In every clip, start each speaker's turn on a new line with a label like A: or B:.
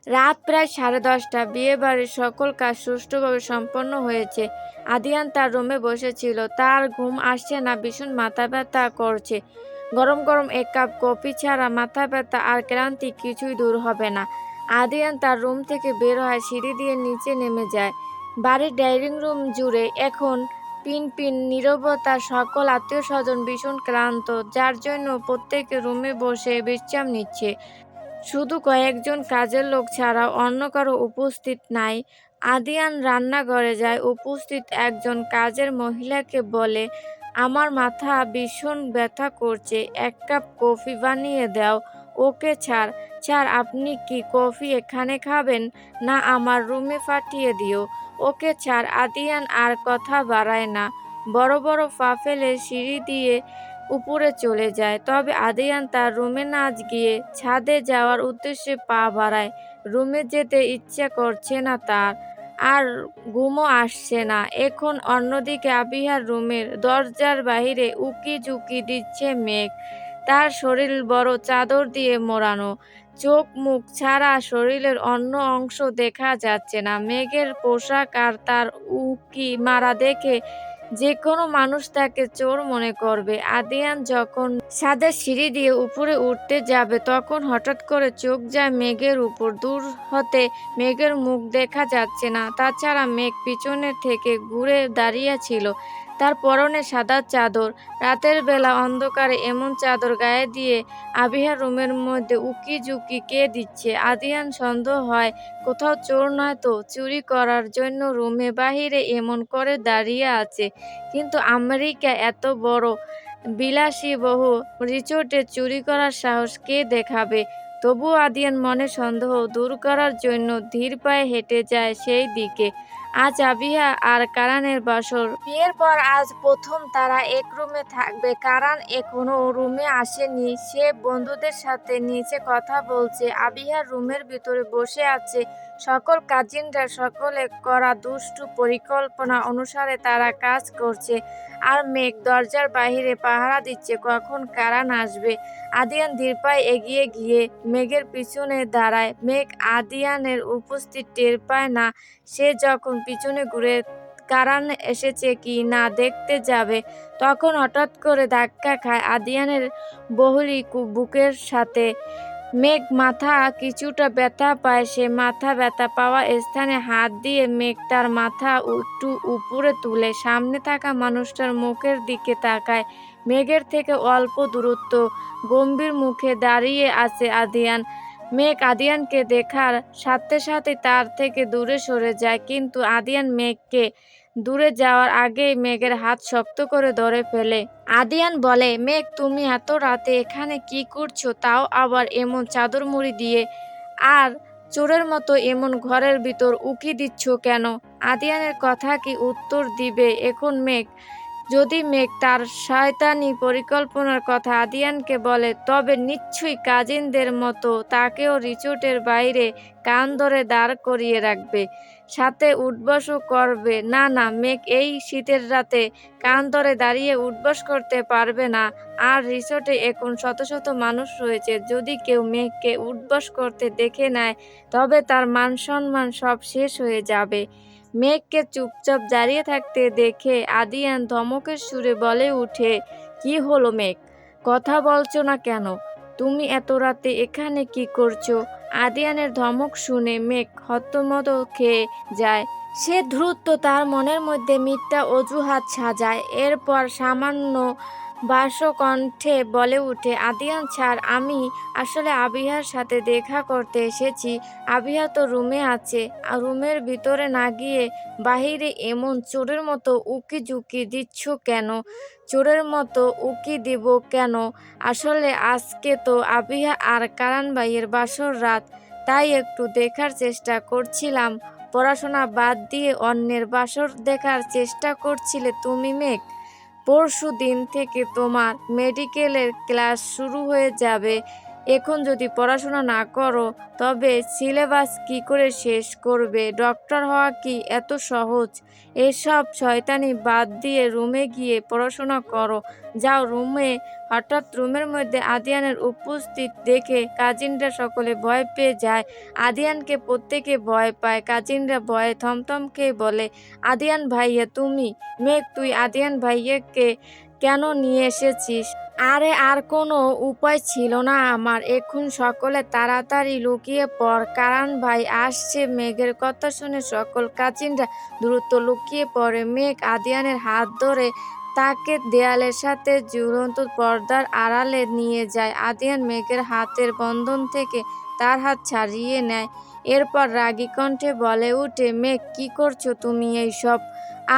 A: রাত প্রায় 10:30। বিয়েবাড়ির সকল কাজ সুষ্ঠুভাবে সম্পন্ন হয়েছে। আদিয়ান তার রুমে বসেছিল। তার ঘুম আসছে না, ভীষণ মাথা ব্যথা করছে। গরম গরম এক কাপ কফি ছাড়া মাথা ব্যথা আর ক্লান্তি কিছুই দূর হবে না। আদিয়ান তার রুম থেকে বের হয়, সিঁড়ি দিয়ে নিচে নেমে যায়। বাড়ির ডাইনিং রুম জুড়ে এখন পিন নীরবতা। সকল আত্মীয় স্বজন ভীষণ ক্লান্ত, যার জন্য প্রত্যেকে রুমে বসে বিশ্রাম নিচ্ছে। শুধু কয়েকজন কাজের লোক ছাড়া অন্য কারো উপস্থিত নাই। আদিয়ান রান্নাঘরে যায়। উপস্থিত একজন কাজের মহিলাকে বলে, আমার মাথা ভীষণ ব্যথা করছে, এক কাপ কফি বানিয়ে দাও। ওকে ছাড়। ছাড়, আপনি কি কফি এখানে খাবেন, না আমার রুমে পাঠিয়ে দিও? ওকে ছাড়। আদিয়ান আর কথা বাড়ায় না, বড় বড় পা ফেলে সিঁড়ি দিয়ে উপরে চলে যায়। তবে আদিয়ান তার রুমে না গিয়ে ছাদে যাওয়ার উদ্দেশ্যে পা বাড়ায়। রুমে যেতে ইচ্ছে করছে না তার, আর ঘুমও আসছে না এখন। অন্যদিকে আবিহার রুমের দরজার বাহিরে উকি ঝুঁকি দিচ্ছে মেঘ। তার শরীর বড় চাদর দিয়ে মোড়ানো, চোখ মুখ ছাড়া শরীরের অন্য অংশ দেখা যাচ্ছে না। মেঘের পোশাক আর তার উকি মারা দেখে যে কোনো মানুষ তাকে চোর মনে করবে। আদিয়ান যখন ছাদের সিঁড়ি দিয়ে উপরে উঠতে যাবে, তখন হঠাৎ করে চোখ যায় মেঘের উপর। দূর হতে মেঘের মুখ দেখা যাচ্ছে না। তাছাড়া মেঘ পিছনের থেকে ঘুরে দাঁড়িয়ে ছিল। তার পরনে সাদা চাদর। রাতের বেলা অন্ধকারে এমন চাদর গায়ে দিয়ে আবিহার রুমের মধ্যে উকি ঝুঁকি কে দিচ্ছে? আদিয়ান সন্দেহ হয় কোথাও চোর নয় তো চুরি করার জন্য রুমে বাহিরে এমন করে দাঁড়িয়ে আছে। কিন্তু আমেরিকা এত বড় বিলাসবহুল রিসোর্টে চুরি করার সাহস কে দেখাবে? তবুও আদিয়ান মনে সন্দেহ দূর করার জন্য ধীর পায়ে হেঁটে যায় সেই দিকে। আজ আবিহা আর কারানের বাসর। বিয়ের পর আজ প্রথম তারা এক রুমে থাকবে। কারান এখনো রুমে আসেনি। সে বন্ধুদের সাথে নিচে কথা বলছে। আবিহার রুমের ভিতরে বসে আছে। সকল কাজিনরা সকলে করা দুষ্টু পরিকল্পনা অনুসারে তারা কাজ করছে। আর মেঘ দরজার বাহিরে পাহারা দিচ্ছে কখন কারান আসবে। আদিয়ান ধীর পায়ে এগিয়ে গিয়ে মেঘের পিছনে দাঁড়ায়। মেঘ আদিয়ানের উপস্থিত টের পায় না। সে যখন পিছনে ঘুরে কারান এসেছে কি না দেখতে যাবে, তখন হঠাৎ করে ধাক্কা খায় আদিয়ানের বহলি বুকের সাথে। মেঘ মাথা কিছুটা ব্যথা পায়। সে মাথা ব্যথা পাওয়া স্থানে হাত দিয়ে মেঘ তার মাথা একটু উপরে তুলে সামনে থাকা মানুষটার মুখের দিকে তাকায়। মেঘের থেকে অল্প দূরত্ব, গম্ভীর মুখে দাঁড়িয়ে আছে আদিয়ান। মেঘ আদিয়ানকে দেখার সাথে সাথে তার থেকে দূরে সরে যায়, কিন্তু আদিয়ান মেঘকে দূরে যাওয়ার আগেই মেঘের হাত শক্ত করে ধরে ফেলে। আদিয়ান বলে, মেঘ তুমি এত রাতে এখানে কি করছো, তাও আবার এমন চাদর মুড়ি দিয়ে? আর চোরের মতো এমন ঘরের ভিতর উকি দিচ্ছ কেন? আদিয়ানের কথা কি উত্তর দিবে এখন মেঘ? যদি মেঘ তার শয়তানি পরিকল্পনার কথা আদিয়ানকে বলে, তবে নিশ্চয়ই কাজিনদের মতো তাকেও রিসোর্টের বাইরে কান ধরে দাঁড় করিয়ে রাখবে, সাথে উঠবসও করবে। না না, মেঘ এই শীতের রাতে কান ধরে দাঁড়িয়ে উঠবস করতে পারবে না। আর রিসোর্টে এখন শত শত মানুষ রয়েছে। যদি কেউ মেঘকে উঠবস করতে দেখে নেয়, তবে তার মান সম্মান সব শেষ হয়ে যাবে। মেঘকে চুপচাপ দাঁড়িয়ে থাকতে দেখে আদিয়ান ধমকের সুরে বলে উঠে, কি হলো মেঘ, কথা বলছো না কেন? তুমি এত রাতে এখানে কি করছো? আদিয়ানের ধমক শুনে মেঘ হতমত খেয়ে যায়। সে দ্রুত তার মনের মধ্যে মিথ্যা অজুহাত সাজায়। এরপর সামান্য বাষ্পকণ্ঠে বলে উঠে, আদিয়ান ছাড়, আমি আসলে আবিহার সাথে দেখা করতে এসেছি। আবিহা তো রুমে আছে। রুমের ভিতরে না গিয়ে বাহিরে এমন চোরের মতো উকি ঝুঁকি দিচ্ছ কেন? চোরের মতো উকি দিব কেন? আসলে আজকে তো আবিহা আর কারান ভাইয়ের বাসর রাত, তাই একটু দেখার চেষ্টা করছিলাম। পড়াশোনা বাদ দিয়ে অন্যের বাসর দেখার চেষ্টা করছিলে তুমি মেঘ? পরশু দিন থেকে তোমার মেডিকেলের ক্লাস শুরু হয়ে যাবে। এখন যদি পড়াশোনা না করো তবে সিলেবাস কি করে শেষ করবে? ডক্টর হওয়া কি এত সহজ? এসব শয়তানি বাদ দিয়ে রুমে গিয়ে পড়াশোনা করো। যাও রুমে। হঠাৎ রুমের মধ্যে আদিয়ানের উপস্থিত দেখে কাজিনরা সকলে ভয় পেয়ে যায়। আদিয়ানকে প্রত্যেকে ভয় পায়। কাজিনরা ভয়ে থমথম খেয়ে বলে, আদিয়ান ভাইয়া তুমি? মেঘ তুই আদিয়ান ভাইয়াকে কেন নিয়ে এসেছিস? আরে আর কোনো উপায় ছিল না আমার। এখন সকলে তাড়াতাড়ি লুকিয়ে পড়, কারণ ভাই আসছে। মেঘের কথা শুনে সকল কাজিনরা দ্রুত লুকিয়ে পড়ে। মেঘ আদিয়ানের হাত ধরে তাকে দেয়ালের সাথে ঝুলন্ত পর্দার আড়ালে নিয়ে যায়। আদিয়ান মেঘের হাতের বন্ধন থেকে তার হাত ছাড়িয়ে নেয়। এরপর রাগী কণ্ঠে বলে উঠে, মেঘ কি করছো তুমি এইসব?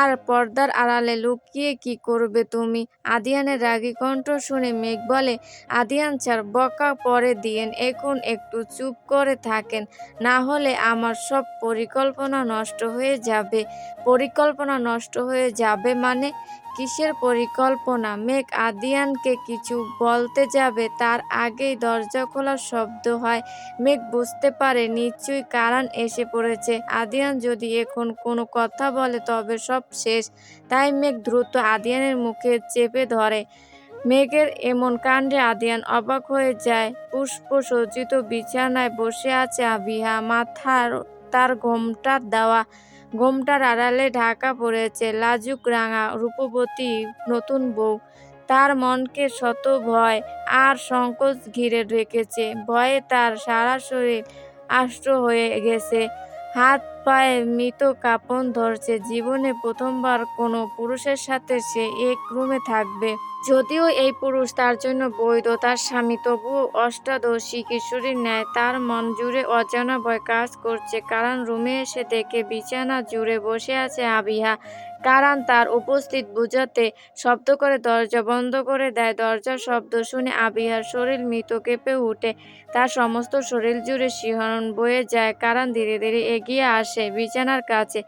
A: আর পর্দার আড়ালে লুকিয়ে কি করবে তুমি? আদিয়ানের রাগী কণ্ঠ শুনে মেঘ বলে, আদিয়ান স্যার বকা পরে দিয়েন, এখন একটু চুপ করে থাকেন, না হলে আমার সব পরিকল্পনা নষ্ট হয়ে যাবে। পরিকল্পনা নষ্ট হয়ে যাবে মানে? কিসের পরিকল্পনা? মেঘ আদিয়ানকে কিছু বলতে যাবে তার আগেই দরজা খোলার শব্দ হয়। মেঘ বুঝতে পারে নিশ্চয়ই কারণ এসে পড়েছে। আদিয়ান যদি এখন কোনো কথা বলে তবে সব শেষ। তাই মেঘ দ্রুত আদিয়ানের মুখে চেপে ধরে। মেঘের এমন কাণ্ডে আদিয়ান অবাক হয়ে যায়। পুষ্পসজ্জিত বিছানায় বসে আছে আবিহা। মাথার তার ঘোমটা দেওয়া। ঘোমটার আড়ালে ঢাকা পড়েছে লাজুক রাঙা রূপবতী নতুন বউ। তার মনকে শত ভয় আর সংকোচ ঘিরে রেখেছে। ভয়ে তার সারা শরীর আষ্ট হয়ে গেছে। হাত পায়ে মৃত কাঁপন ধরছে। জীবনে প্রথমবার কোনো পুরুষের সাথে সে এক রুমে থাকবে। যদিও এই পুরুষ তার জন্য বৈধ, তার স্বামী, তবুও অষ্টাদশী কিশোরীর ন্যায় তার মন জুড়ে অজানা ভয় কাজ করছে। কারণ রুমে এসে দেখে বিছানা জুড়ে বসে আছে আবিহা। কারণ তার উপস্থিত বুঝাতে শব্দ করে দরজা বন্ধ করে দেয়। দরজার শব্দ শুনে আবিহার শরীর মৃত কেঁপে উঠে। তার সমস্ত শরীর জুড়ে শিহরণ বয়ে যায়। কারণ ধীরে ধীরে এগিয়ে আসে বিছানার কাছে।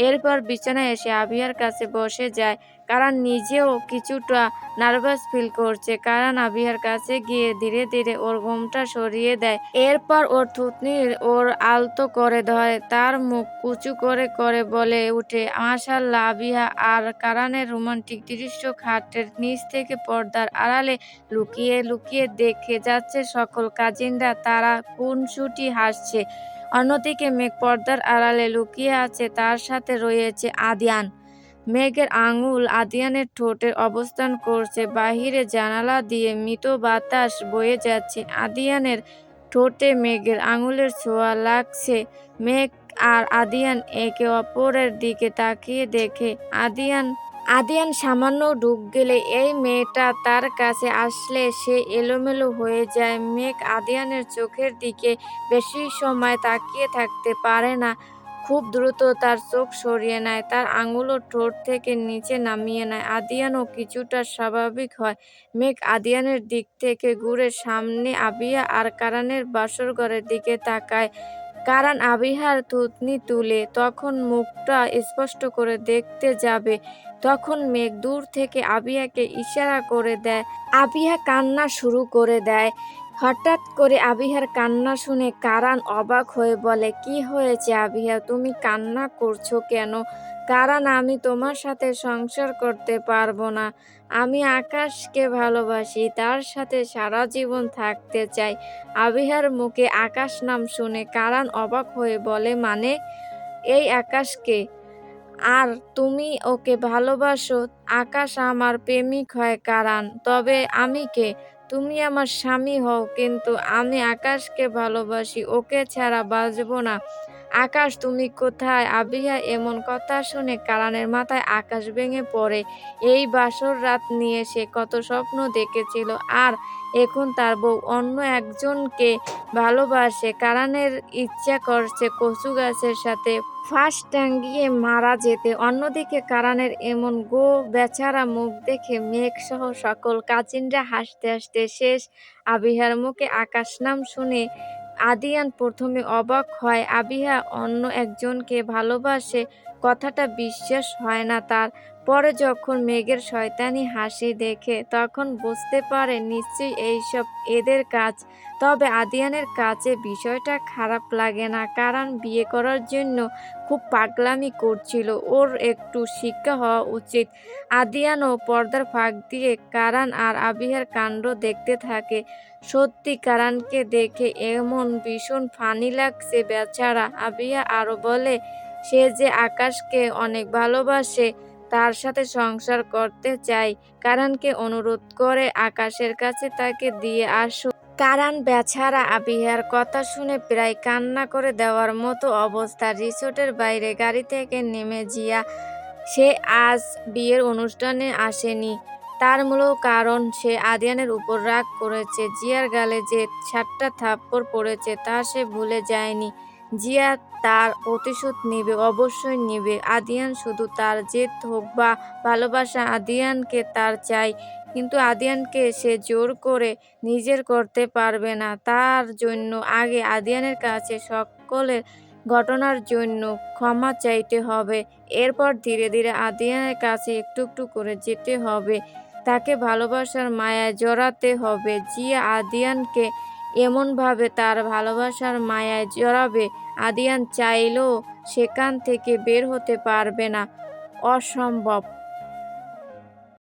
A: এরপর বিছানায় এসে আবিহার কাছে বসে যায়। কারণ নিজেও কিছুটা নার্ভাস ফিল করছে। কারণ আবিহার কাছে গিয়ে ধীরে ধীরে ওর ঘোমটা সরিয়ে দেয়। এরপর ওর থুতনি ওর আলতো করে ধরে। তার মুখ উঁচু করে করে বলে উঠে, মাশাআল্লাহ আবিহা। আর কারণের রোমান্টিক দৃশ্য খাটের নিচ থেকে পর্দার আড়ালে লুকিয়ে লুকিয়ে দেখে যাচ্ছে সকল কাজিনরা। তারা খুনসুটি হাসছে। অন্যদিকে মেঘ পর্দার আড়ালে লুকিয়ে আছে। তার সাথে রয়েছে আদিয়ান। মেঘের আঙুল আদিয়ানের ঠোঁটে অবস্থান করছে। বাহিরে জানালা দিয়ে মৃত বাতাস বয়ে যাচ্ছে। আদিয়ানের ঠোঁটে মেঘের আঙুলের ছোঁয়া লাগছে। মেঘ আর আদিয়ান একে অপরের দিকে তাকিয়ে দেখে। আদিয়ান সামান্য ঢুক গেলে এই মেয়েটা তার কাছে আসলে সে এলোমেলো হয়ে যায়। মেঘ আদিয়ানের চোখের দিকে বেশি সময় তাকিয়ে থাকতে পারে না। খুব দ্রুত তার চোখ সরিয়ে নেয়। তার আঙুলও ঠোঁট থেকে নিচে নামিয়ে নেয়। আদিয়ানও কিছুটা স্বাভাবিক হয়। মেঘ আদিয়ানের দিক থেকে ঘুরে সামনে আবিহা আর কারানের বাসরঘরের দিকে তাকায়। কারণ আবিহার থুতনি তুলে তখন মুখটা স্পষ্ট করে দেখতে যাবে, তখন মেঘ দূর থেকে আবিহাকে ইশারা করে দেয়। আবিহা কান্না শুরু করে দেয়। হঠাৎ করে আবিহার কান্না শুনে কারান অবাক হয়ে বলে, কি হয়েছে আবিহা, তুমি কান্না করছো কেন? কারণ আমি তোমার সাথে সংসার করতে পারবো না। আমি আকাশকে ভালোবাসি, তার সাথে সারা জীবন থাকতে চাই। আবিহার মুখে আকাশ নাম শুনে কারান অবাক হয়ে বলে, মানে? এই আকাশকে? আর তুমি ওকে ভালোবাসো? আকাশ আমার প্রেমিক হয় কারান, তবে আমি কে? তুমি আমার স্বামী হও, কিন্তু আমি আকাশকে ভালোবাসি, ওকে ছাড়া বাঁচব না। আকাশ তুমি কোথায়? আবিহা এমন কথা শুনে কারানের মাথায় আকাশ ভেঙে পড়ে। এই বাসর রাত নিয়ে সে কত স্বপ্ন দেখেছিল, আর এখন তার বউ অন্য একজনকে ভালোবাসে। কারানের ইচ্ছা করছে কচু গাছের সাথে ফাঁস টাঙ্গিয়ে মারা যেতে। অন্যদিকে কারানের এমন বেচারা মুখ দেখে মেঘ সহ সকল কাজিনরা হাসতে হাসতে শেষ। আবিহার মুখে আকাশ নাম শুনে আদিয়ান প্রথমে অবাক হয়। আবিহা অন্য একজনকে ভালোবাসে, কথাটা বিশ্বাস হয় না তার। পরে যখন মেঘের শয়তানি হাসি দেখে তখন বুঝতে পারে নিশ্চয়ই এইসব এদের কাজ। তবে আদিয়ানের কাছে বিষয়টা খারাপ লাগে না, কারণ বিয়ে করার জন্য খুব পাগলামি করছিল, ওর একটু শিক্ষা হওয়া উচিত। আদিয়ানও পর্দার ফাঁক দিয়ে কারান আর আবিহার কাণ্ড দেখতে থাকে। সত্যি কারানকে দেখে এমন ভীষণ ফানি লাগছে বেচারা। আবিহা আরও বলে সে যে আকাশকে অনেক ভালোবাসে, তার সাথে সংসার করতে চায়। কারানকে অনুরোধ করে আকাশের কাছে তাকে দিয়ে আসুক। কারান বেচারা আবিহার কথা শুনে প্রায় কান্না করে দেওয়ার মতো অবস্থা। রিসোর্টের বাইরে গাড়ি থেকে নেমে জিয়া সে আজ বিয়ের অনুষ্ঠানে আসেনি। তার মূল কারণ সে আদিয়ানের উপর রাগ করেছে। জিয়ার গালে যে 7টা থাপ্পড় পড়েছে তা সে ভুলে যায়নি। জিয়া তার প্রতিশোধ নিবে, অবশ্যই নিবে। আদিয়ান শুধু তার জেদ হোক বা ভালোবাসা, আদিয়ানকে তার চাই, কিন্তু আদিয়ানকে সে জোর করে নিজের করতে পারবে না। তার জন্য আগে আদিয়ানের কাছে সকলের ঘটনার জন্য ক্ষমা চাইতে হবে। এরপর ধীরে ধীরে আদিয়ানের কাছে একটু একটু করে যেতে হবে, তাকে ভালোবাসার মায়ায় জড়াতে হবে। জিয়া আদিয়ানকে এমনভাবে তার ভালোবাসার মায়ায় জড়াবে, আদিয়ান চাইলেও সেখান থেকে বের হতে পারবে না, অসম্ভব।